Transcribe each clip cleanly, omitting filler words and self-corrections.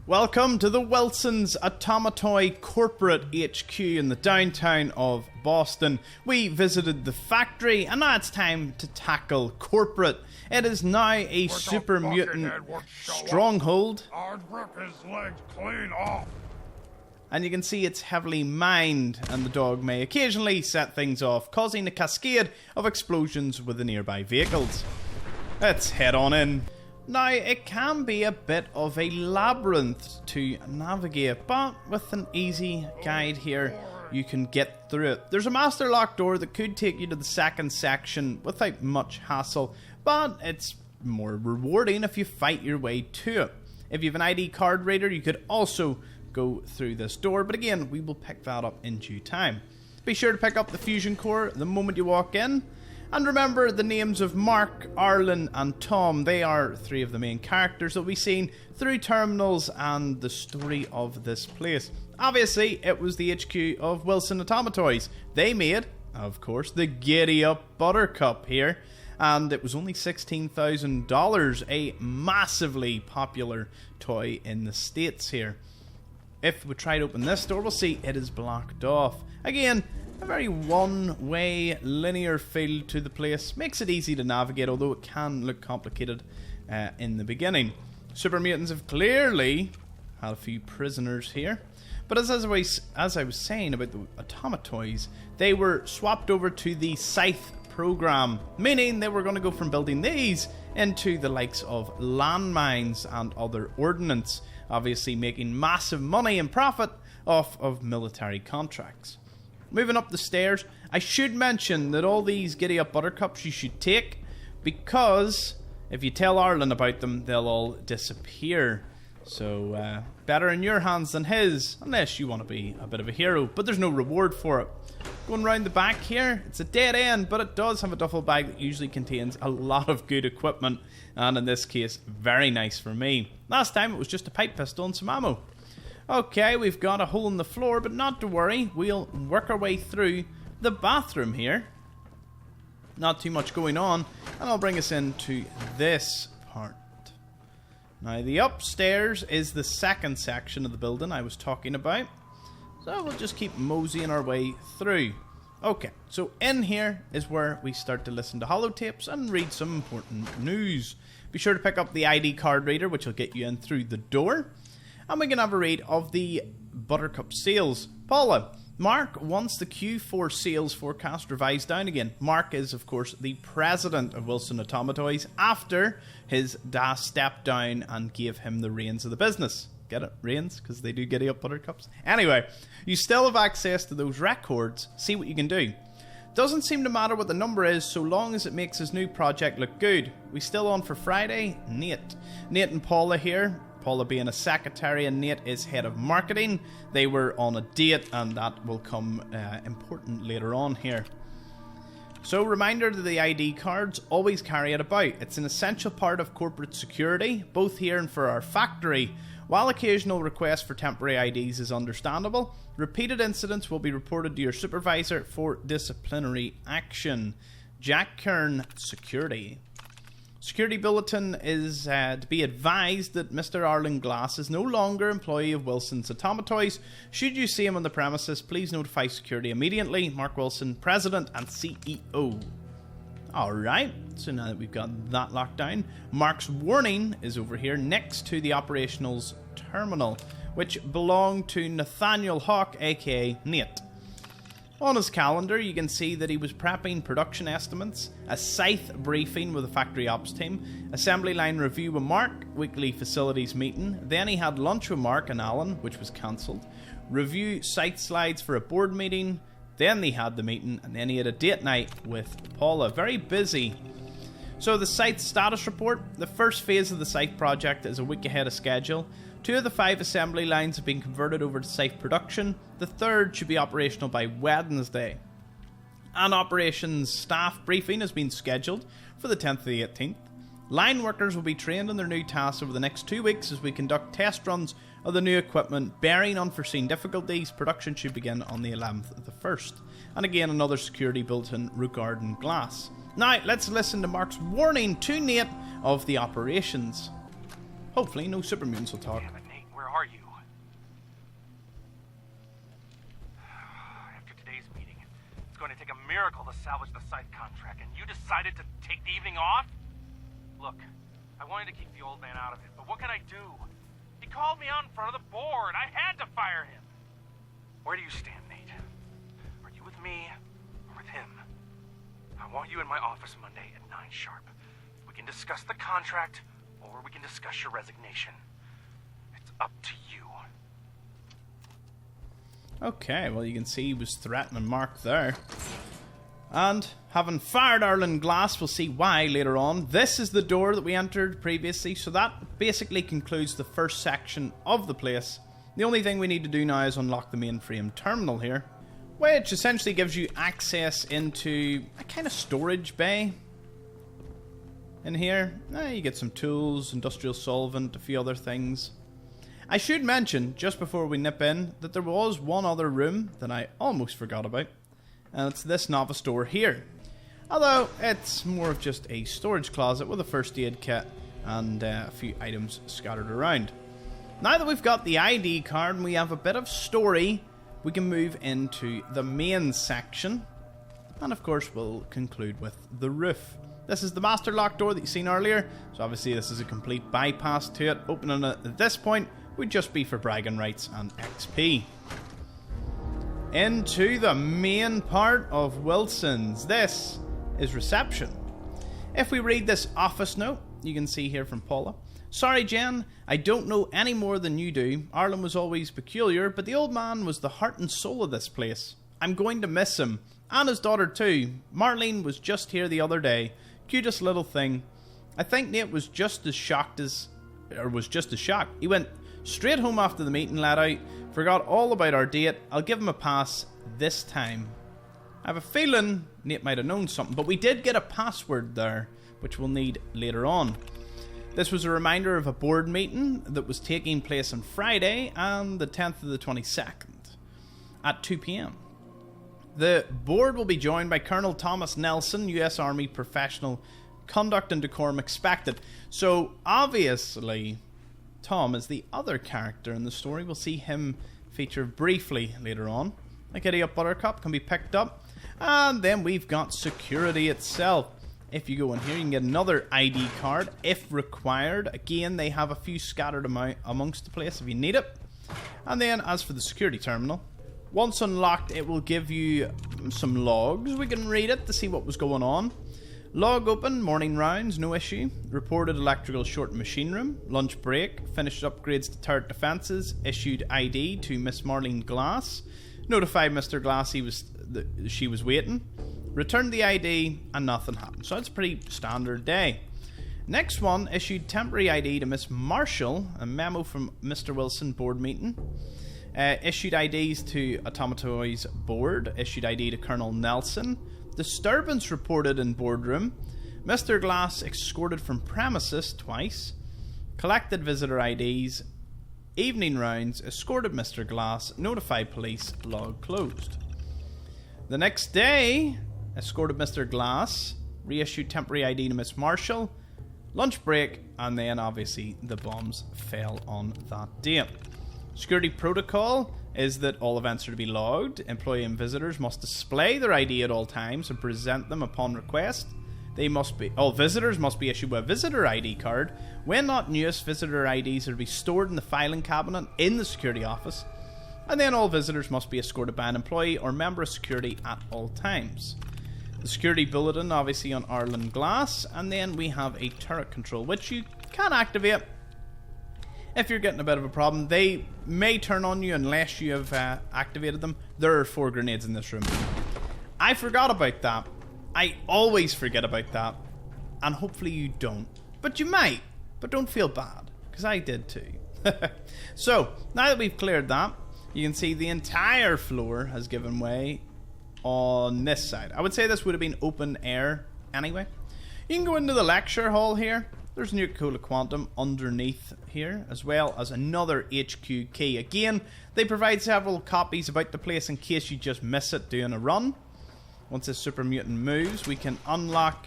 Welcome to the Wilson's Atomatoys Corporate HQ in the downtown of Boston. We visited the factory and now it's time to tackle corporate. It is now a super mutant stronghold. I'd rip his legs clean off. And you can see it's heavily mined, and the dog may occasionally set things off, causing a cascade of explosions with the nearby vehicles. Let's head on in. Now, it can be a bit of a labyrinth to navigate, but with an easy guide here, you can get through it. There's a master lock door that could take you to the second section without much hassle, but it's more rewarding if you fight your way to it. If you have an ID card reader, you could also go through this door, but again, we will pick that up in due time. Be sure to pick up the fusion core the moment you walk in. And remember the names of Mark, Arland and Tom. They are three of the main characters that we've seen through terminals and the story of this place. Obviously, it was the HQ of Wilson Atomatoys. They made, of course, the Giddy Up Buttercup here. And it was only $16,000, a massively popular toy in the States here. If we try to open this door, we'll see it is blocked off. Again, a very one-way linear feel to the place. Makes it easy to navigate, although it can look complicated in the beginning. Super mutants have clearly had a few prisoners here. But as I was saying about the Atomatoys, they were swapped over to the SCYTHE Program, meaning they were going to go from building these into the likes of landmines and other ordnance, obviously making massive money and profit off of military contracts. Moving up the stairs, I should mention that all these Giddy Up Buttercups you should take, because if you tell Arland about them, they'll all disappear. So, better in your hands than his, unless you want to be a bit of a hero, but there's no reward for it. Going round the back here, it's a dead end, but it does have a duffel bag that usually contains a lot of good equipment, and in this case, very nice for me. Last time it was just a pipe pistol and some ammo. Okay, we've got a hole in the floor, but not to worry, we'll work our way through the bathroom here. Not too much going on, and I'll bring us into this part. Now, the upstairs is the second section of the building I was talking about. So we'll just keep moseying our way through. Okay, so in here is where we start to listen to holotapes and read some important news. Be sure to pick up the ID card reader, which will get you in through the door. And we can have a read of the Buttercup sales. Paula, Mark wants the Q4 sales forecast revised down again. Mark is, of course, the president of Wilson Atomatoys after his dad stepped down and gave him the reins of the business. Get it? Reins? Because they do Giddy Up Buttercups. Anyway, you still have access to those records. See what you can do. Doesn't seem to matter what the number is, so long as it makes his new project look good. We still on for Friday? Nate and Paula here. Paula being a secretary and Nate is head of marketing. They were on a date, and that will come important later on here. So, reminder that the ID cards, always carry it about. It's an essential part of corporate security, both here and for our factory. While occasional requests for temporary IDs is understandable, repeated incidents will be reported to your supervisor for disciplinary action. Jack Kern, Security. Security Bulletin is to be advised that Mr. Arland Glass is no longer employee of Wilson's Atomatoys. Should you see him on the premises, please notify security immediately. Mark Wilson, President and CEO. Alright, so now that we've got that locked down, Mark's warning is over here next to the operationals terminal, which belonged to Nathaniel Hawk, aka Nate. On his calendar, you can see that he was prepping production estimates, a SCYTHE briefing with the factory ops team, assembly line review with Mark, weekly facilities meeting, then he had lunch with Mark and Alan, which was cancelled, review site slides for a board meeting, then they had the meeting, and then he had a date night with Paula. Very busy. So the site status report. The first phase of the site project is a week ahead of schedule. 2 of the 5 assembly lines have been converted over to site production. The third should be operational by Wednesday. An operations staff briefing has been scheduled for the 10th to the 18th. Line workers will be trained on their new tasks over the next 2 weeks as we conduct test runs of the new equipment. Bearing unforeseen difficulties, production should begin on the 11th of the 1st. And again, another security bulletin regarding Glass. Now, let's listen to Mark's warning to Nate of the operations. Hopefully, no super mutants will talk. Damn it, Nate, we're are you? After today's meeting, it's going to take a miracle to salvage the SCYTHE contract, and you decided to take the evening off? Look, I wanted to keep the old man out of it, but what can I do? He called me out in front of the board. I had to fire him. Where do you stand, Nate? Are you with me or with him? I want you in my office Monday at 9 sharp. We can discuss the contract, or we can discuss your resignation. It's up to you. Okay, well, you can see he was threatening Mark there. And having fired Arland Glass, we'll see why later on. This is the door that we entered previously, so that basically concludes the first section of the place. The only thing we need to do now is unlock the mainframe terminal here, which essentially gives you access into a kind of storage bay. In here, you get some tools, industrial solvent, a few other things. I should mention, just before we nip in, that there was one other room that I almost forgot about. And it's this novice door here. Although, it's more of just a storage closet with a first aid kit and a few items scattered around. Now that we've got the ID card and we have a bit of story, we can move into the main section. And of course, we'll conclude with the roof. This is the master lock door that you seen earlier. So obviously this is a complete bypass to it. Opening it at this point would just be for bragging rights and XP. Into the main part of Wilson's. This is reception. If we read this office note, you can see here from Paula. Sorry, Jen, I don't know any more than you do. Arlen was always peculiar, but the old man was the heart and soul of this place. I'm going to miss him. And his daughter too. Marlene was just here the other day. Cutest little thing. I think Nate was just as shocked. He went straight home after the meeting, let out. Forgot all about our date. I'll give him a pass this time. I have a feeling Nate might have known something, but we did get a password there, which we'll need later on. This was a reminder of a board meeting that was taking place on Friday and the 10th of the 22nd at 2 p.m. The board will be joined by Colonel Thomas Nelson, U.S. Army professional, conduct and decorum expected. So obviously Tom is the other character in the story. We'll see him feature briefly later on. A Giddy Up Buttercup can be picked up. And then we've got security itself. If you go in here, you can get another ID card if required. Again, they have a few scattered amongst the place if you need it. And then as for the security terminal, once unlocked, it will give you some logs. We can read it to see what was going on. Log open, morning rounds, no issue. Reported electrical short in machine room. Lunch break, finished upgrades to turret defences. Issued ID to Miss Arland Glass. Notified Mr. Glass she was waiting. Returned the ID and nothing happened. So it's a pretty standard day. Next one, issued temporary ID to Miss Marshall. A memo from Mr. Wilson board meeting. Issued IDs to Atomatoys board. Issued ID to Colonel Nelson. Disturbance reported in boardroom. Mr. Glass escorted from premises twice. Collected visitor IDs. Evening rounds. Escorted Mr. Glass. Notified police. Log closed. The next day, escorted Mr. Glass. Reissued temporary ID to Miss Marshall. Lunch break. And then obviously the bombs fell on that date. Security protocol is that all events are to be logged. Employee and visitors must display their ID at all times and present them upon request. All visitors must be issued with a visitor ID card. When not in use, visitor IDs are to be stored in the filing cabinet in the security office. And then all visitors must be escorted by an employee or member of security at all times. The security bulletin obviously on Arland Glass, and then we have a turret control which you can activate if you're getting a bit of a problem. They may turn on you unless you have activated them. There are 4 grenades in this room. I forgot about that. I always forget about that. And hopefully you don't. But you might. But don't feel bad. Because I did too. So, now that we've cleared that, you can see the entire floor has given way on this side. I would say this would have been open air anyway. You can go into the lecture hall here. There's Nuka-Cola Quantum underneath here, as well as another HQ key. Again, they provide several copies about the place in case you just miss it doing a run. Once this super mutant moves, we can unlock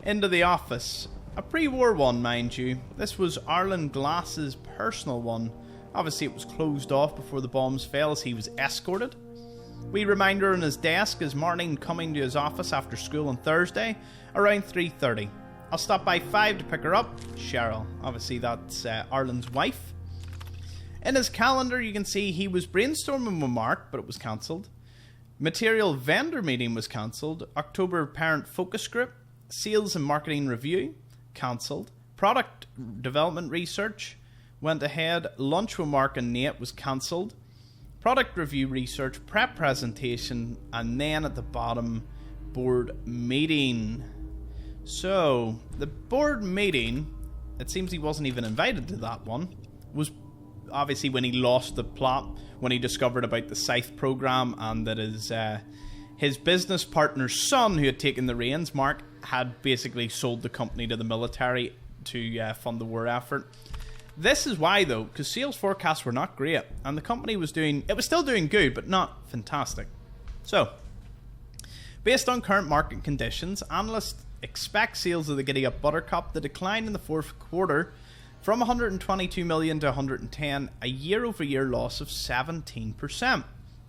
into the office. A pre-war one, mind you. This was Arland Glass's personal one Obviously it was closed off before the bombs fell as he was escorted. Wee reminder on his desk is Marlene coming to his office after school on Thursday around 3:30. I'll stop by 5 to pick her up. Cheryl. Obviously that's Arland's wife. In his calendar you can see he was brainstorming with Mark, but it was cancelled. Material vendor meeting was cancelled. October parent focus group. Sales and marketing review. Cancelled. Product development research went ahead. Lunch with Mark and Nate was cancelled. Product review research, prep presentation, and then at the bottom, board meeting. So, the board meeting, it seems he wasn't even invited to that one, was obviously when he lost the plot, when he discovered about the SCYTHE Program and that his business partner's son, who had taken the reins, Mark, had basically sold the company to the military to fund the war effort. This is why, though, because sales forecasts were not great, and the company was still doing good, but not fantastic. So, based on current market conditions, analysts expect sales of the Giddy Up Buttercup to decline in the fourth quarter from 122 million to 110, a year-over-year loss of 17%.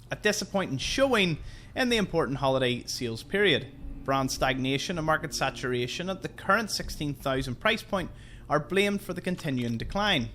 A disappointing showing in the important holiday sales period. Brand stagnation and market saturation at the current 16,000 price point are blamed for the continuing decline.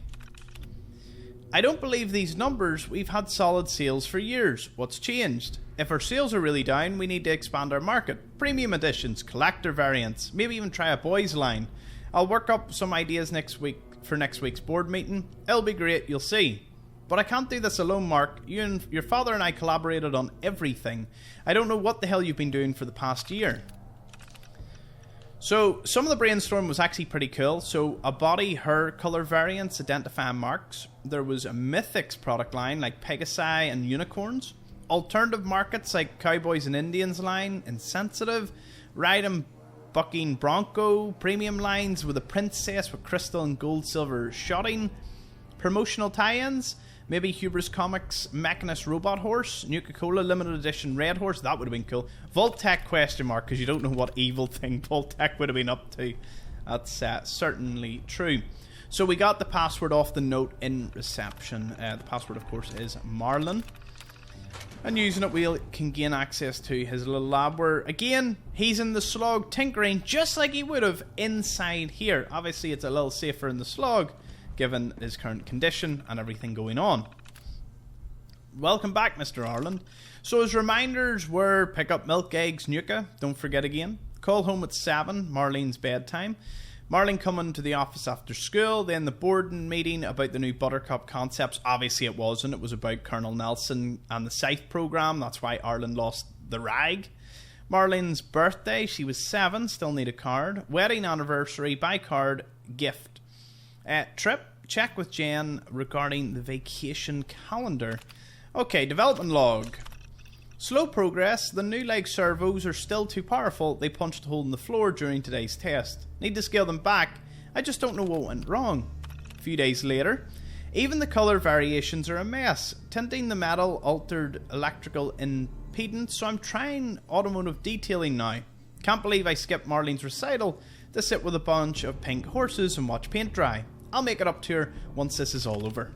I don't believe these numbers. We've had solid sales for years. What's changed? If our sales are really down, we need to expand our market. Premium editions, collector variants, maybe even try a boys line. I'll work up some ideas next week for next week's board meeting. It'll be great, you'll see. But I can't do this alone, Mark. You and your father and I collaborated on everything. I don't know what the hell you've been doing for the past year. So, some of the brainstorm was actually pretty cool. So, a body, hair colour variants, identifying marks. There was a Mythics product line like Pegasi and Unicorns. Alternative markets like Cowboys and Indians line, Insensitive, Ride and Bucking Bronco, premium lines with a princess with crystal and gold silver shotting. Promotional tie-ins, maybe Hubris Comics Mechanist Robot Horse, Nuka-Cola limited edition Red Horse, that would have been cool. Vault-Tec question mark, because you don't know what evil thing Vault-Tec would have been up to. That's certainly true. So we got the password off the note in reception. The password, of course, is Marlin. And using it, we can gain access to his little lab where, again, he's in the slog tinkering just like he would have inside here. Obviously, it's a little safer in the slog, given his current condition and everything going on. Welcome back, Mr. Arland. So his reminders were pick up milk, eggs, Nuka, don't forget again. Call home at 7, Marlene's bedtime. Marlene coming to the office after school, then the board meeting about the new Buttercup concepts. Obviously it wasn't, it was about Colonel Nelson and the SCYTHE Program, that's why Arland lost the rag. Marlene's birthday, she was 7, still need a card. Wedding anniversary, by card, gift. Trip, check with Jen regarding the vacation calendar. Okay, development log. Slow progress. The new leg servos are still too powerful. They punched a hole in the floor during today's test. Need to scale them back. I just don't know what went wrong. A few days later. Even the colour variations are a mess. Tinting the metal altered electrical impedance, so I'm trying automotive detailing now. Can't believe I skipped Marlene's recital to sit with a bunch of pink horses and watch paint dry. I'll make it up to her once this is all over.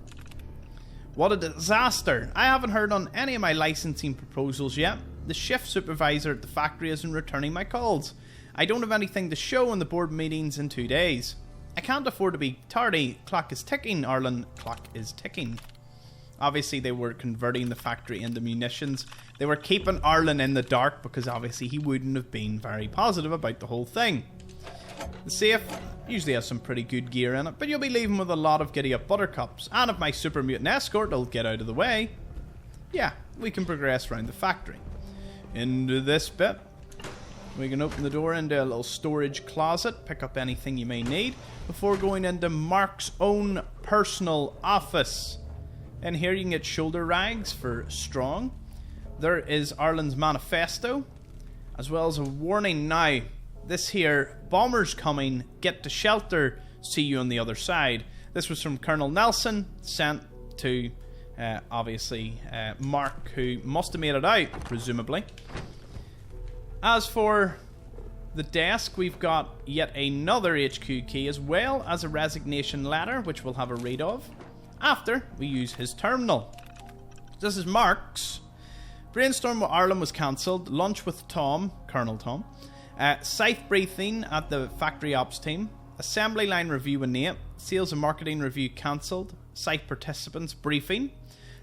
What a disaster. I haven't heard on any of my licensing proposals yet. The shift supervisor at the factory isn't returning my calls. I don't have anything to show in the board meetings in 2 days. I can't afford to be tardy. Clock is ticking, Arland. Clock is ticking. Obviously, they were converting the factory into munitions. They were keeping Arland in the dark because obviously he wouldn't have been very positive about the whole thing. The safe usually has some pretty good gear in it, but you'll be leaving with a lot of Giddy Up Buttercups. And if my super mutant escort will get out of the way, yeah, we can progress around the factory. Into this bit. We can open the door into a little storage closet, pick up anything you may need, before going into Mark's own personal office. In here you can get shoulder rags for strong. There is Arland's Manifesto, as well as a warning now. This here, bombers coming, get to shelter, see you on the other side. This was from Colonel Nelson, sent to, obviously, Mark, who must have made it out, presumably. As for the desk, we've got yet another HQ key, as well as a resignation letter, which we'll have a read of. after we use his terminal. This is Mark's. Brainstorm with Arland was cancelled. Lunch with Tom, Colonel Tom. Scythe briefing at the factory ops team. Assembly line review with Nate. Sales and marketing review cancelled. Scythe participants briefing.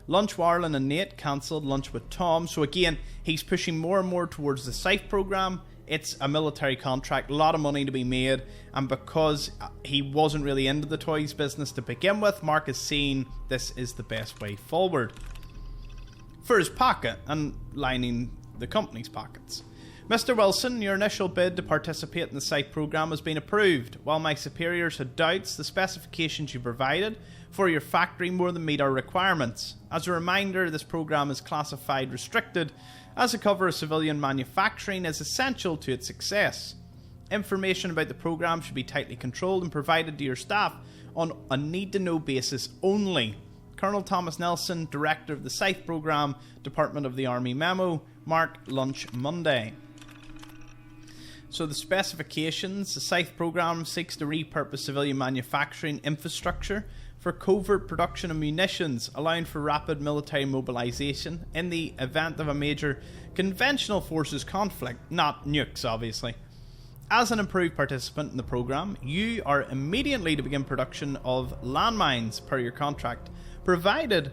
Lunch with Arland and Nate cancelled. Lunch with Tom. So again, he's pushing more and more towards the SCYTHE program. It's a military contract, a lot of money to be made, and because he wasn't really into the toys business to begin with, Mark is seeing this is the best way forward for his pocket and lining the company's pockets. Mr. Wilson, your initial bid to participate in the SCYTHE program has been approved. While my superiors had doubts, the specifications you provided for your factory more than meet our requirements. As a reminder, this program is classified restricted, as a cover of civilian manufacturing is essential to its success. Information about the program should be tightly controlled and provided to your staff on a need-to-know basis only. Colonel Thomas Nelson, Director of the SCYTHE Program, Department of the Army Memo, Mark, lunch Monday. So the specifications: the SCYTHE program seeks to repurpose civilian manufacturing infrastructure for covert production of munitions, allowing for rapid military mobilization in the event of a major conventional forces conflict, not nukes obviously. As an improved participant in the program, you are immediately to begin production of landmines per your contract. Provided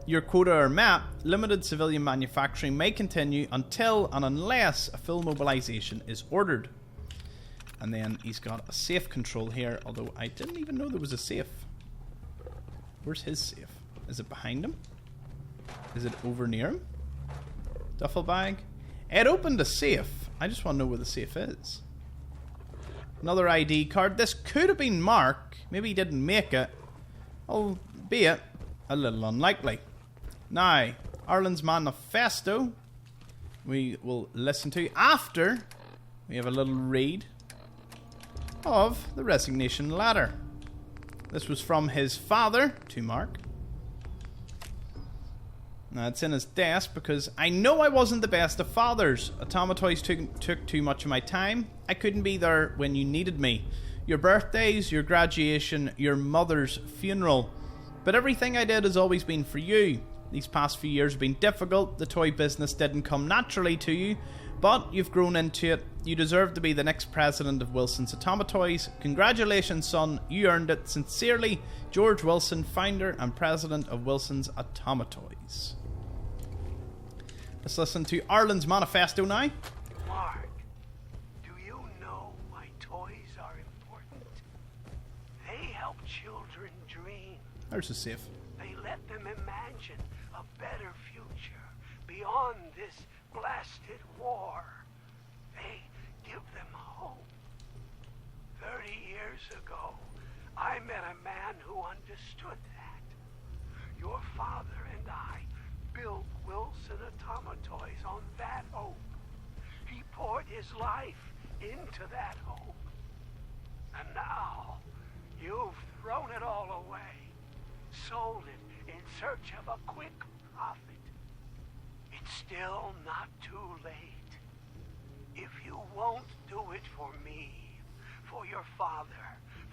your quota are met, limited civilian manufacturing may continue until and unless a full mobilization is ordered. And then he's got a safe control here, although I didn't even know there was a safe. Where's his safe? Is it behind him? Is it over near him? Duffel bag? It opened a safe. I just want to know where the safe is. Another ID card. This could have been Mark. Maybe he didn't make it. Albeit a little unlikely. Now, Arland's Manifesto we will listen to after we have a little read of the resignation letter. This was from his father to Mark. Now it's in his desk because I know I wasn't the best of fathers. Atomatoys took too much of my time. I couldn't be there when you needed me. Your birthdays, your graduation, your mother's funeral. But everything I did has always been for you. These past few years have been difficult. The toy business didn't come naturally to you, but you've grown into it. You deserve to be the next president of Wilson's Atomatoys. Congratulations, son. You earned it. Sincerely, George Wilson, founder and president of Wilson's Atomatoys. Let's listen to Arland's Manifesto now. Mark, do you know why toys are important? They help children dream. There's a safe. They let them imagine a better future beyond this blasted war. They give them hope. 30 years ago, I met a man who understood that. Your father and I built Wilson Atomatoys on that hope. He poured his life into that hope. And now, you've thrown it all away, sold it in search of a quick profit. It's still not too late. If you won't do it for me, for your father,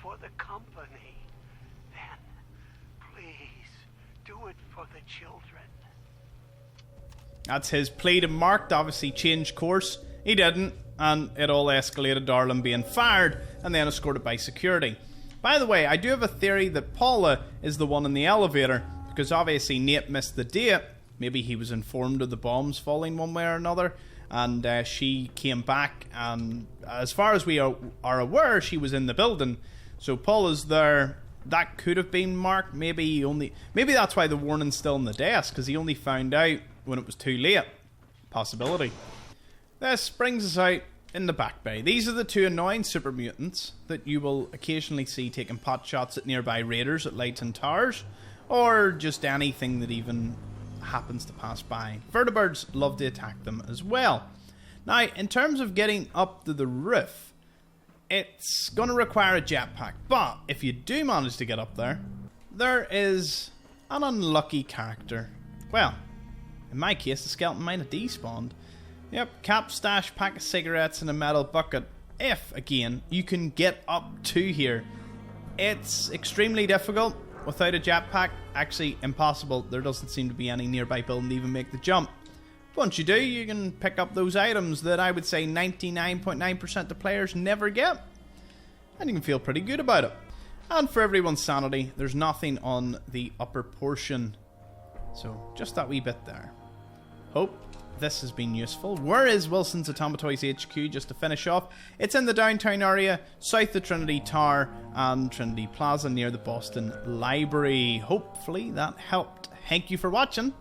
for the company, then please do it for the children. That's his plea to Mark to obviously change course. He didn't, and it all escalated to Arland being fired and then escorted by security. By the way, I do have a theory that Paula is the one in the elevator, because obviously Nate missed the date. Maybe he was informed of the bombs falling one way or another, and she came back, and as far as we are aware, she was in the building. So Paula's there. That could have been Mark. Maybe that's why the warning's still in the desk, because he only found out when it was too late. Possibility. This brings us out in the back bay. These are the two annoying super mutants that you will occasionally see taking pot shots at nearby raiders at lights and towers, or just anything that even happens to pass by. Vertibirds love to attack them as well. Now, in terms of getting up to the roof, it's going to require a jetpack, but if you do manage to get up there, there is an unlucky character. Well, in my case, the skeleton might have despawned. Yep, cap, stash, pack of cigarettes, and a metal bucket. If, again, you can get up to here. It's extremely difficult. without a jetpack, actually impossible. There doesn't seem to be any nearby building to even make the jump. Once you do, you can pick up those items that I would say 99.9% of players never get. And you can feel pretty good about it. And for everyone's sanity, there's nothing on the upper portion. So, just that wee bit there. Hope this has been useful. Where is Wilson's Atomatoys HQ, just to finish off? It's in the downtown area, south of Trinity Tower and Trinity Plaza near the Boston Library. Hopefully that helped. Thank you for watching.